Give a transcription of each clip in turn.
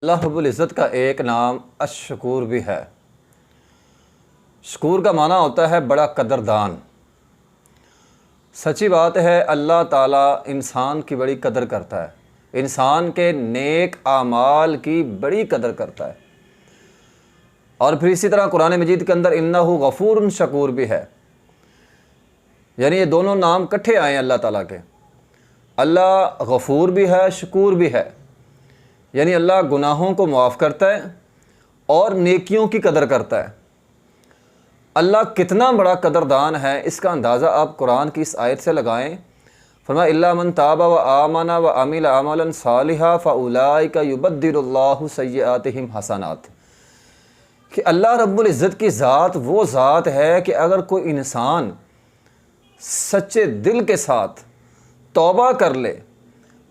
اللہ رب العزت کا ایک نام الشکور بھی ہے۔ شکور کا معنی ہوتا ہے بڑا قدردان۔ سچی بات ہے، اللہ تعالیٰ انسان کی بڑی قدر کرتا ہے، انسان کے نیک اعمال کی بڑی قدر کرتا ہے۔ اور پھر اسی طرح قرآن مجید کے اندر انہ غفور شکور بھی ہے، یعنی یہ دونوں نام کٹھے آئے ہیں اللہ تعالیٰ کے۔ اللہ غفور بھی ہے، شکور بھی ہے، یعنی اللہ گناہوں کو معاف کرتا ہے اور نیکیوں کی قدر کرتا ہے۔ اللہ کتنا بڑا قدردان ہے، اس کا اندازہ آپ قرآن کی اس آیت سے لگائیں۔ فرمایا الا من تاب و آمن و عمل عملا صالحا فاولئک یبدل اللہ سیئاتہم حسنات، کہ اللہ رب العزت کی ذات وہ ذات ہے کہ اگر کوئی انسان سچے دل کے ساتھ توبہ کر لے،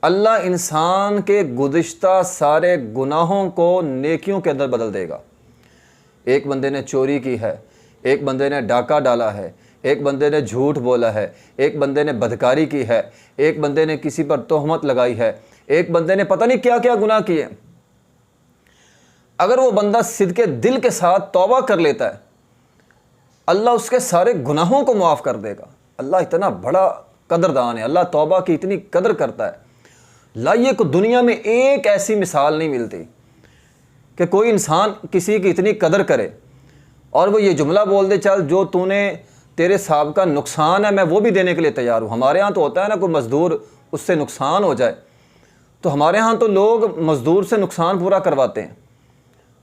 اللہ انسان کے گزشتہ سارے گناہوں کو نیکیوں کے اندر بدل دے گا۔ ایک بندے نے چوری کی ہے، ایک بندے نے ڈاکہ ڈالا ہے، ایک بندے نے جھوٹ بولا ہے، ایک بندے نے بدکاری کی ہے، ایک بندے نے کسی پر تہمت لگائی ہے، ایک بندے نے پتہ نہیں کیا کیا گناہ کیے۔ اگر وہ بندہ صدقے دل کے ساتھ توبہ کر لیتا ہے، اللہ اس کے سارے گناہوں کو معاف کر دے گا۔ اللہ اتنا بڑا قدردان ہے، اللہ توبہ کی اتنی قدر کرتا ہے۔ لائیے کو دنیا میں ایک ایسی مثال نہیں ملتی کہ کوئی انسان کسی کی اتنی قدر کرے اور وہ یہ جملہ بول دے، چل جو تو نے تیرے صاحب کا نقصان ہے میں وہ بھی دینے کے لیے تیار ہوں۔ ہمارے ہاں تو ہوتا ہے نا، کوئی مزدور اس سے نقصان ہو جائے تو ہمارے ہاں تو لوگ مزدور سے نقصان پورا کرواتے ہیں۔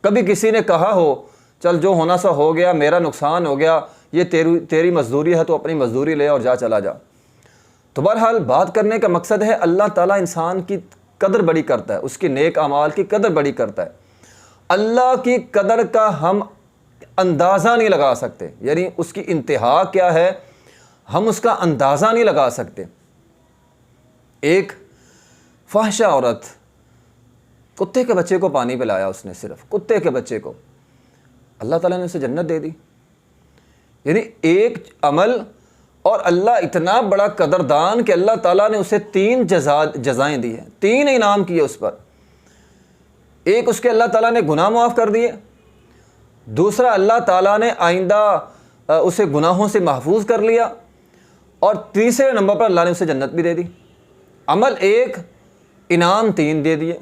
کبھی کسی نے کہا ہو چل جو ہونا سا ہو گیا، میرا نقصان ہو گیا، یہ تیری مزدوری ہے تو اپنی مزدوری لے اور چلا جا۔ تو بہرحال بات کرنے کا مقصد ہے اللہ تعالیٰ انسان کی قدر بڑی کرتا ہے، اس کی نیک اعمال کی قدر بڑی کرتا ہے۔ اللہ کی قدر کا ہم اندازہ نہیں لگا سکتے، یعنی اس کی انتہا کیا ہے ہم اس کا اندازہ نہیں لگا سکتے۔ ایک فحشہ عورت، کتے کے بچے کو پانی پلایا اس نے، صرف کتے کے بچے کو، اللہ تعالیٰ نے اسے جنت دے دی۔ یعنی ایک عمل، اور اللہ اتنا بڑا قدردان کہ اللہ تعالیٰ نے اسے 3 جزائیں دی ہیں، 3 انعام کیے اس پر۔ ایک اس کے اللہ تعالیٰ نے گناہ معاف کر دیے، دوسرا اللہ تعالیٰ نے آئندہ اسے گناہوں سے محفوظ کر لیا، اور تیسرے نمبر پر اللہ نے اسے جنت بھی دے دی۔ عمل ایک، انعام 3 دے دیے۔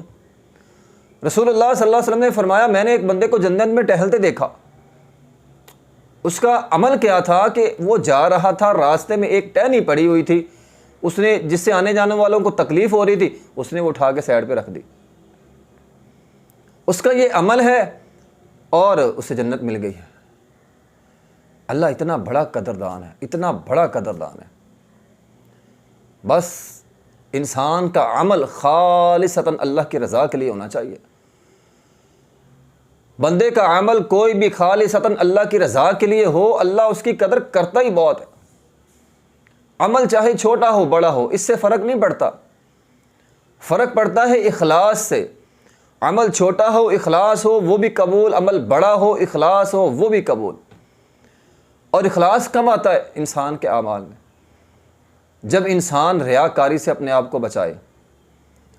رسول اللہ صلی اللہ علیہ وسلم نے فرمایا میں نے ایک بندے کو جنت میں ٹہلتے دیکھا، اس کا عمل کیا تھا کہ وہ جا رہا تھا، راستے میں ایک ٹہنی پڑی ہوئی تھی، اس نے جس سے آنے جانے والوں کو تکلیف ہو رہی تھی، اس نے وہ اٹھا کے سائڈ پہ رکھ دی۔ اس کا یہ عمل ہے اور اسے جنت مل گئی ہے۔ اللہ اتنا بڑا قدردان ہے، اتنا بڑا قدردان ہے۔ بس انسان کا عمل خالصتاً اللہ کی رضا کے لیے ہونا چاہیے۔ بندے کا عمل کوئی بھی خالصتاً اللہ کی رضا کے لیے ہو، اللہ اس کی قدر کرتا ہی بہت ہے۔ عمل چاہے چھوٹا ہو بڑا ہو، اس سے فرق نہیں پڑتا، فرق پڑتا ہے اخلاص سے۔ عمل چھوٹا ہو اخلاص ہو وہ بھی قبول، عمل بڑا ہو اخلاص ہو وہ بھی قبول۔ اور اخلاص کم آتا ہے انسان کے اعمال میں جب انسان ریاکاری سے اپنے آپ کو بچائے۔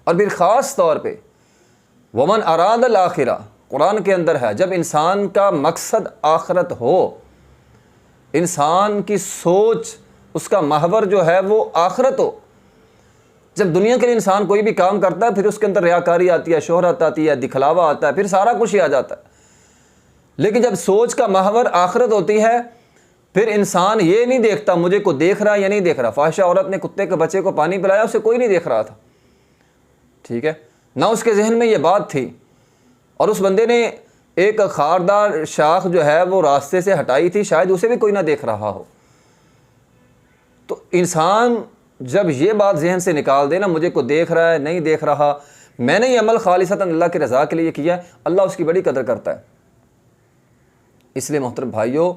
اور پھر خاص طور پہ ومن اراد الاخرہ، قرآن کے اندر ہے، جب انسان کا مقصد آخرت ہو، انسان کی سوچ، اس کا محور جو ہے وہ آخرت ہو۔ جب دنیا کے لیے انسان کوئی بھی کام کرتا ہے پھر اس کے اندر ریاکاری آتی ہے، شہرت آتی ہے، دکھلاوا آتا ہے، پھر سارا کچھ ہی آ جاتا ہے۔ لیکن جب سوچ کا محور آخرت ہوتی ہے پھر انسان یہ نہیں دیکھتا مجھے کوئی دیکھ رہا یا نہیں دیکھ رہا۔ فاحشہ عورت نے کتے کے بچے کو پانی پلایا، اسے کوئی نہیں دیکھ رہا تھا، ٹھیک ہے، نہ اس کے ذہن میں یہ بات تھی، اور اس بندے نے ایک خاردار شاخ جو ہے وہ راستے سے ہٹائی تھی، شاید اسے بھی کوئی نہ دیکھ رہا ہو۔ تو انسان جب یہ بات ذہن سے نکال دے نا مجھے کوئی دیکھ رہا ہے نہیں دیکھ رہا، میں نے یہ عمل خالصتاً اللہ کی رضا کے لیے کیا ہے، اللہ اس کی بڑی قدر کرتا ہے۔ اس لیے محترم بھائیوں،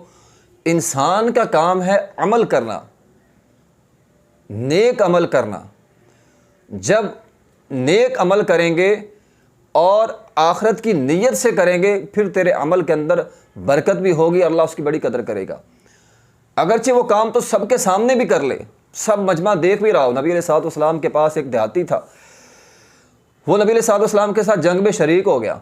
انسان کا کام ہے عمل کرنا، نیک عمل کرنا۔ جب نیک عمل کریں گے اور آخرت کی نیت سے کریں گے پھر تیرے عمل کے اندر برکت بھی ہوگی، اللہ اس کی بڑی قدر کرے گا۔ اگرچہ وہ کام تو سب کے سامنے بھی کر لے، سب مجمع دیکھ بھی رہا ہو۔ نبی علیہ الصلوۃ والسلام کے پاس ایک دیہاتی تھا، وہ نبی علیہ الصلوۃ والسلام کے ساتھ جنگ میں شریک ہو گیا۔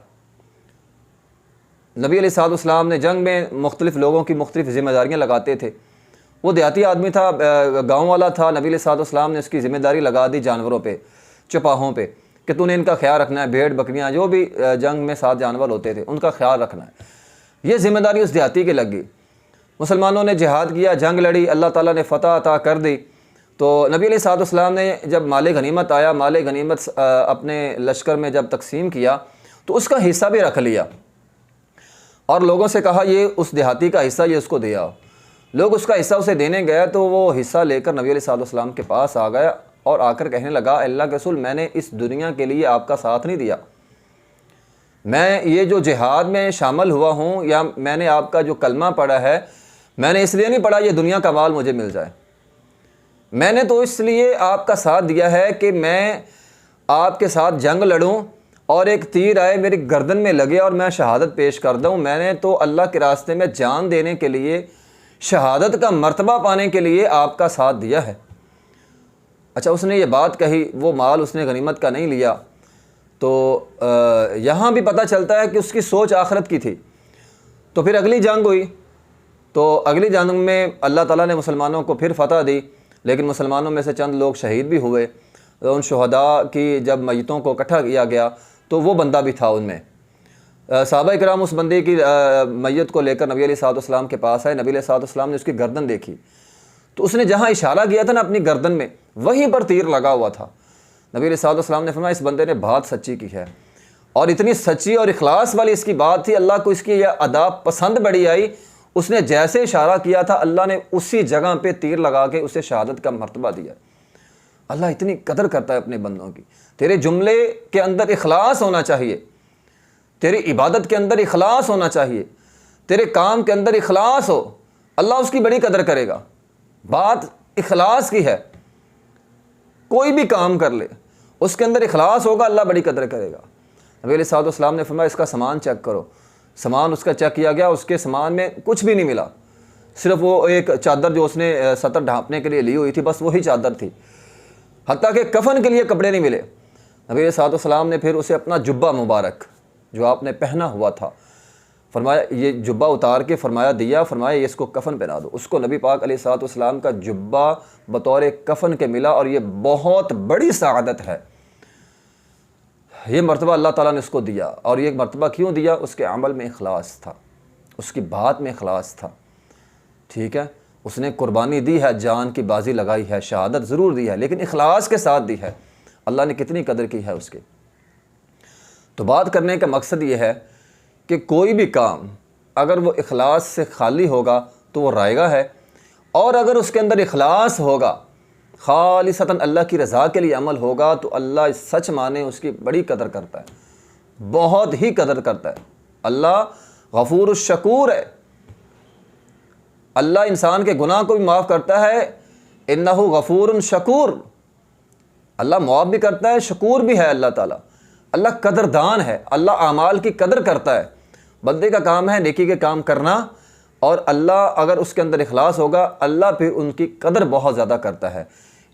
نبی علیہ الصلوۃ والسلام نے جنگ میں مختلف لوگوں کی مختلف ذمہ داریاں لگاتے تھے۔ وہ دیہاتی آدمی تھا، گاؤں والا تھا، نبی علیہ الصلوۃ والسلام نے اس کی ذمہ داری لگا دی جانوروں پہ، چپاہوں پہ، کہ تو نے ان کا خیال رکھنا ہے، بھیڑ بکریاں جو بھی جنگ میں ساتھ جانور ہوتے تھے ان کا خیال رکھنا ہے۔ یہ ذمہ داری اس دیہاتی کے لگ گئی۔ مسلمانوں نے جہاد کیا، جنگ لڑی، اللہ تعالیٰ نے فتح عطا کر دی۔ تو نبی علیہ الصلوۃ والسلام نے جب مال غنیمت آیا، مال غنیمت اپنے لشکر میں جب تقسیم کیا تو اس کا حصہ بھی رکھ لیا اور لوگوں سے کہا یہ اس دیہاتی کا حصہ، یہ اس کو دیا۔ لوگ اس کا حصہ اسے دینے گئے تو وہ حصہ لے کر نبی علیہ الصلوۃ والسلام کے پاس آ گیا اور آ کر کہنے لگا، اللہ کے رسول، میں نے اس دنیا کے لیے آپ کا ساتھ نہیں دیا، میں یہ جو جہاد میں شامل ہوا ہوں یا میں نے آپ کا جو کلمہ پڑھا ہے میں نے اس لیے نہیں پڑھا یہ دنیا کا مال مجھے مل جائے، میں نے تو اس لیے آپ کا ساتھ دیا ہے کہ میں آپ کے ساتھ جنگ لڑوں اور ایک تیر آئے میری گردن میں لگے اور میں شہادت پیش کر دوں، میں نے تو اللہ کے راستے میں جان دینے کے لیے، شہادت کا مرتبہ پانے کے لیے آپ کا ساتھ دیا ہے۔ اچھا، اس نے یہ بات کہی، وہ مال اس نے غنیمت کا نہیں لیا، تو یہاں بھی پتہ چلتا ہے کہ اس کی سوچ آخرت کی تھی۔ تو پھر اگلی جنگ ہوئی، تو اگلی جنگ میں اللہ تعالیٰ نے مسلمانوں کو پھر فتح دی، لیکن مسلمانوں میں سے چند لوگ شہید بھی ہوئے۔ ان شہداء کی جب میتوں کو اکٹھا کیا گیا تو وہ بندہ بھی تھا ان میں۔ صحابہ کرام اس بندے کی میت کو لے کر نبی علیہ الصلوۃ والسلام کے پاس آئے۔ نبی علیہ الصلوۃ والسلام نے اس کی گردن دیکھی تو اس نے جہاں اشارہ کیا تھا نا اپنی گردن میں، وہیں پر تیر لگا ہوا تھا۔ نبی علیہ الصلوۃ والسلام نے فرمایا اس بندے نے بات سچی کی ہے، اور اتنی سچی اور اخلاص والی اس کی بات تھی، اللہ کو اس کی یہ ادا پسند بڑی آئی، اس نے جیسے اشارہ کیا تھا اللہ نے اسی جگہ پہ تیر لگا کے اسے شہادت کا مرتبہ دیا۔ اللہ اتنی قدر کرتا ہے اپنے بندوں کی۔ تیرے جملے کے اندر اخلاص ہونا چاہیے، تیری عبادت کے اندر اخلاص ہونا چاہیے، تیرے کام کے اندر اخلاص ہو، اللہ اس کی بڑی قدر کرے گا۔ بات اخلاص کی ہے، کوئی بھی کام کر لے اس کے اندر اخلاص ہوگا، اللہ بڑی قدر کرے گا۔ نبی علیہ الصلوۃ والسلام نے فرمایا اس کا سامان چیک کرو۔ سامان اس کا چیک کیا گیا، اس کے سامان میں کچھ بھی نہیں ملا، صرف وہ ایک چادر جو اس نے سطر ڈھانپنے کے لیے لی ہوئی تھی، بس وہی چادر تھی، حتیٰ کہ کفن کے لیے کپڑے نہیں ملے۔ نبی علیہ الصلوۃ والسلام نے پھر اسے اپنا جبہ مبارک جو آپ نے پہنا ہوا تھا، فرمایا یہ جبہ اتار کے فرمایا یہ اس کو کفن پہنا دو۔ اس کو نبی پاک علیہ الصلوۃ والسلام کا جبہ بطور کفن کے ملا، اور یہ بہت بڑی سعادت ہے۔ یہ مرتبہ اللہ تعالیٰ نے اس کو دیا، اور یہ مرتبہ کیوں دیا؟ اس کے عمل میں اخلاص تھا، اس کی بات میں اخلاص تھا، ٹھیک ہے؟ اس نے قربانی دی ہے، جان کی بازی لگائی ہے، شہادت ضرور دی ہے، لیکن اخلاص کے ساتھ دی ہے۔ اللہ نے کتنی قدر کی ہے اس کی۔ تو بات کرنے کا مقصد یہ ہے کہ کوئی بھی کام اگر وہ اخلاص سے خالی ہوگا تو وہ رائگاں ہے، اور اگر اس کے اندر اخلاص ہوگا، خالصتاً اللہ کی رضا کے لیے عمل ہوگا، تو اللہ سچ مانے اس کی بڑی قدر کرتا ہے، بہت ہی قدر کرتا ہے۔ اللہ غفور الشکور ہے، اللہ انسان کے گناہ کو بھی معاف کرتا ہے، انہ غفور شکور، اللہ معاف بھی کرتا ہے، شکور بھی ہے اللہ تعالیٰ۔ اللہ قدردان ہے، اللہ اعمال کی قدر کرتا ہے۔ بندے کا کام ہے نیکی کے کام کرنا، اور اللہ اگر اس کے اندر اخلاص ہوگا اللہ پھر ان کی قدر بہت زیادہ کرتا ہے۔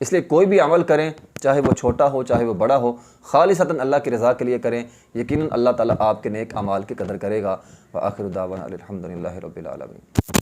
اس لیے کوئی بھی عمل کریں، چاہے وہ چھوٹا ہو چاہے وہ بڑا ہو، خالصتاً اللہ کی رضا کے لیے کریں، یقیناً اللہ تعالیٰ آپ کے نیک اعمال کی قدر کرے گا۔ وآخر دعوانا الحمد للہ رب العالمین۔